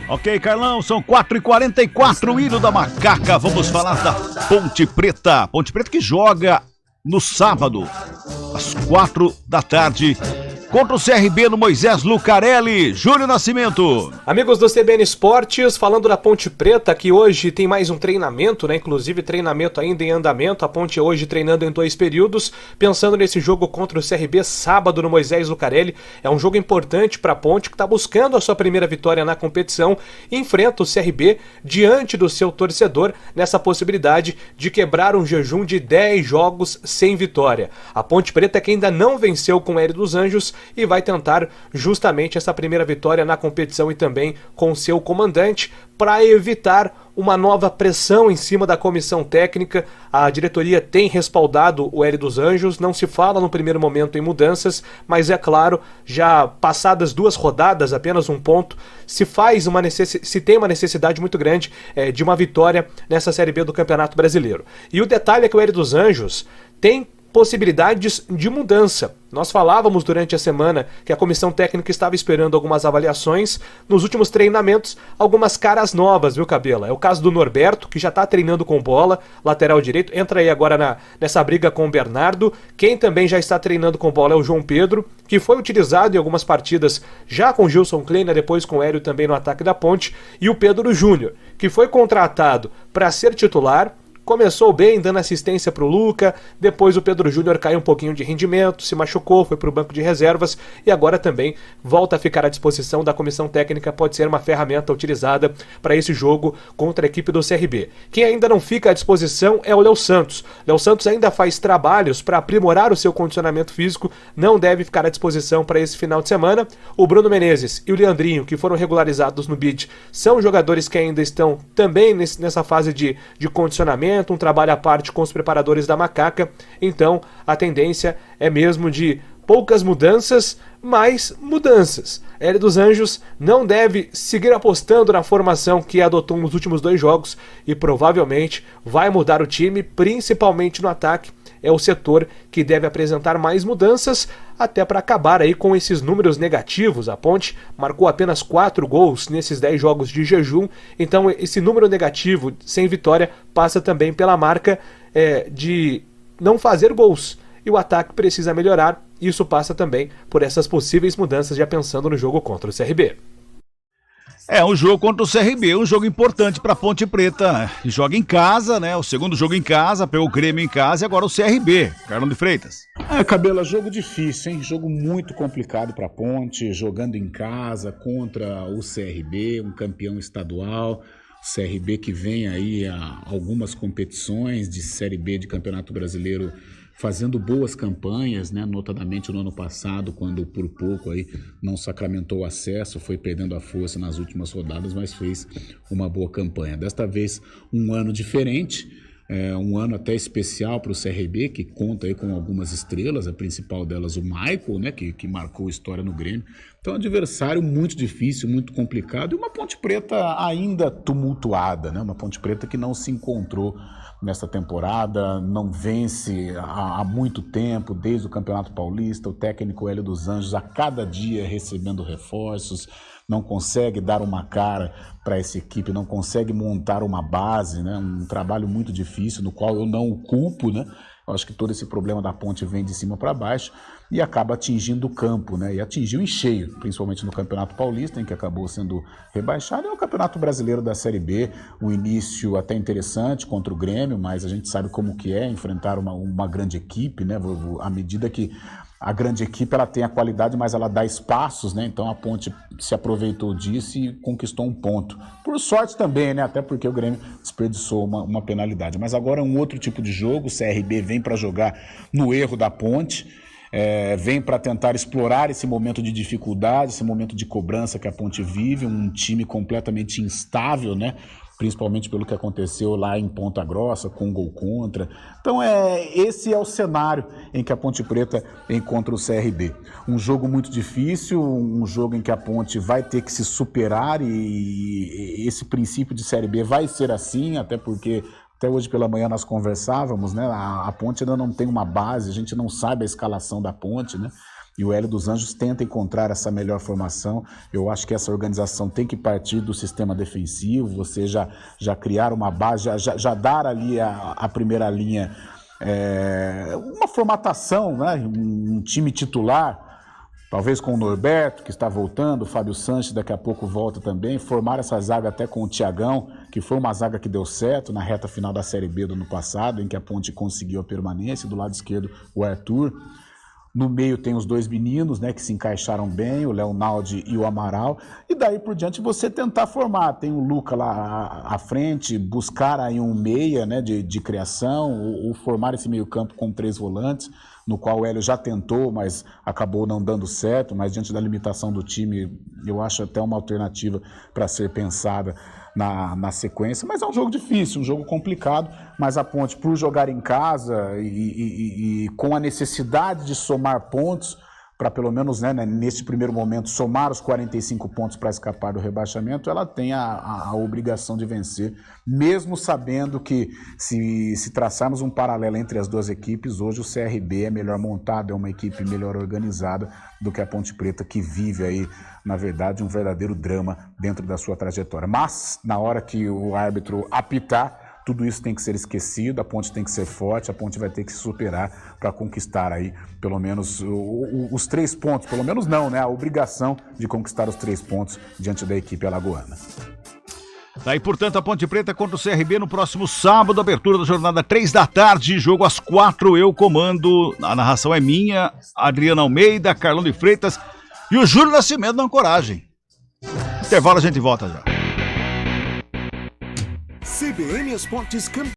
Ok, Carlão, são 4h44, Ilho da Macaca. Vamos falar da Ponte Preta. Ponte Preta que joga no sábado, às 4 da tarde, contra o CRB no Moisés Lucarelli. Júlio Nascimento. Amigos do CBN Esportes, falando da Ponte Preta, que hoje tem mais um treinamento, né? Inclusive treinamento ainda em andamento. A Ponte hoje treinando em 2 períodos, pensando nesse jogo contra o CRB sábado no Moisés Lucarelli. É um jogo importante para a Ponte, que está buscando a sua primeira vitória na competição. Enfrenta o CRB diante do seu torcedor nessa possibilidade de quebrar um jejum de 10 jogos sem vitória. A Ponte Preta que ainda não venceu com o Hélio dos Anjos e vai tentar justamente essa primeira vitória na competição e também com seu comandante para evitar uma nova pressão em cima da comissão técnica. A diretoria tem respaldado o Hélio dos Anjos, não se fala no primeiro momento em mudanças, mas é claro, já passadas 2 rodadas, apenas 1 ponto, se tem uma necessidade muito grande de uma vitória nessa Série B do Campeonato Brasileiro. E o detalhe é que o Hélio dos Anjos tem possibilidades de mudança. Nós falávamos durante a semana que a comissão técnica estava esperando algumas avaliações. Nos últimos treinamentos, algumas caras novas, viu, Cabela? É o caso do Norberto, que já está treinando com bola, lateral direito, entra aí agora nessa briga com o Bernardo. Quem também já está treinando com bola é o João Pedro, que foi utilizado em algumas partidas já com Gilson Kleina, depois com o Hélio também no ataque da Ponte, e o Pedro Júnior, que foi contratado para ser titular. Começou bem, dando assistência para o Luca, depois o Pedro Júnior caiu um pouquinho de rendimento, se machucou, foi para o banco de reservas e agora também volta a ficar à disposição da comissão técnica, pode ser uma ferramenta utilizada para esse jogo contra a equipe do CRB. Quem ainda não fica à disposição é o Léo Santos. Léo Santos ainda faz trabalhos para aprimorar o seu condicionamento físico, não deve ficar à disposição para esse final de semana. O Bruno Menezes e o Leandrinho, que foram regularizados no BID, são jogadores que ainda estão também nessa fase de condicionamento, um trabalho à parte com os preparadores da Macaca, então a tendência é mesmo de poucas mudanças, mas mudanças. Hélio dos Anjos não deve seguir apostando na formação que adotou nos últimos 2 jogos e provavelmente vai mudar o time, principalmente no ataque. É o setor que deve apresentar mais mudanças, até para acabar aí com esses números negativos. A Ponte marcou apenas 4 gols nesses 10 jogos de jejum, então esse número negativo sem vitória passa também pela marca de não fazer gols. E o ataque precisa melhorar, isso passa também por essas possíveis mudanças, já pensando no jogo contra o CRB. É um jogo contra o CRB, um jogo importante para a Ponte Preta. Joga em casa, né? O segundo jogo em casa, pegou o Grêmio em casa e agora o CRB. Carlão de Freitas. Cabela, jogo difícil, hein? Jogo muito complicado para a Ponte, jogando em casa contra o CRB, um campeão estadual. O CRB que vem aí a algumas competições de Série B de Campeonato Brasileiro fazendo boas campanhas, né? Notadamente no ano passado, quando por pouco aí não sacramentou o acesso, foi perdendo a força nas últimas rodadas, mas fez uma boa campanha. Desta vez, um ano diferente, um ano até especial para o CRB, que conta aí com algumas estrelas, a principal delas o Michael, né? Que marcou história no Grêmio. Então, um adversário muito difícil, muito complicado, e uma Ponte Preta ainda tumultuada, né? Uma Ponte Preta que não se encontrou nessa temporada, não vence há muito tempo, desde o Campeonato Paulista. O técnico Hélio dos Anjos a cada dia recebendo reforços, não consegue dar uma cara para essa equipe, não consegue montar uma base, né? Um trabalho muito difícil, no qual eu não o culpo, né? Eu acho que todo esse problema da Ponte vem de cima para baixo e acaba atingindo o campo, né? E atingiu em cheio, principalmente no Campeonato Paulista, em que acabou sendo rebaixado, e o Campeonato Brasileiro da Série B, um início até interessante contra o Grêmio, mas a gente sabe como que é enfrentar uma grande equipe, né? À medida que a grande equipe ela tem a qualidade, mas ela dá espaços, né? Então a Ponte se aproveitou disso e conquistou um ponto. Por sorte também, né? Até porque o Grêmio desperdiçou uma penalidade. Mas agora é um outro tipo de jogo, o CRB vem para jogar no erro da Ponte, vem para tentar explorar esse momento de dificuldade, esse momento de cobrança que a Ponte vive, um time completamente instável, né? Principalmente pelo que aconteceu lá em Ponta Grossa, com gol contra. Então esse é o cenário em que a Ponte Preta encontra o CRB. Um jogo muito difícil, um jogo em que a Ponte vai ter que se superar, e esse princípio de Série B vai ser assim, até porque até hoje pela manhã nós conversávamos, né? A Ponte ainda não tem uma base, a gente não sabe a escalação da Ponte, né? e o Hélio dos Anjos tenta encontrar essa melhor formação. Eu acho que essa organização tem que partir do sistema defensivo, você já criar uma base, já dar ali a primeira linha, uma formatação, né? Um time titular, talvez com o Norberto, que está voltando, o Fábio Sanches daqui a pouco volta também, formar essa zaga até com o Thiagão, que foi uma zaga que deu certo na reta final da Série B do ano passado, em que a Ponte conseguiu a permanência, do lado esquerdo o Arthur. No meio tem os dois meninos, né, que se encaixaram bem, o Leonaldi e o Amaral, e daí por diante você tentar formar. Tem o Luca lá à frente, buscar aí um meia, né, de criação, ou formar esse meio campo com 3 volantes, no qual o Hélio já tentou, mas acabou não dando certo, mas diante da limitação do time, eu acho até uma alternativa para ser pensada na sequência. Mas é um jogo difícil, um jogo complicado, mas a Ponte, por jogar em casa e com a necessidade de somar pontos, para pelo menos, né, nesse primeiro momento, somar os 45 pontos para escapar do rebaixamento, ela tem a obrigação de vencer, mesmo sabendo que se traçarmos um paralelo entre as duas equipes, hoje o CRB é melhor montado, é uma equipe melhor organizada do que a Ponte Preta, que vive aí, na verdade, um verdadeiro drama dentro da sua trajetória. Mas, na hora que o árbitro apitar, tudo isso tem que ser esquecido, a Ponte tem que ser forte, a Ponte vai ter que se superar para conquistar aí, pelo menos, os 3 pontos. Pelo menos não, né? A obrigação de conquistar os 3 pontos diante da equipe alagoana. Daí, portanto, a Ponte Preta contra o CRB no próximo sábado, abertura da jornada 3 da tarde, jogo às 4, eu comando, a narração é minha, Adriana Almeida, Carlão de Freitas e o Júlio Nascimento na ancoragem. Intervalo, a gente volta já. CBN Esportes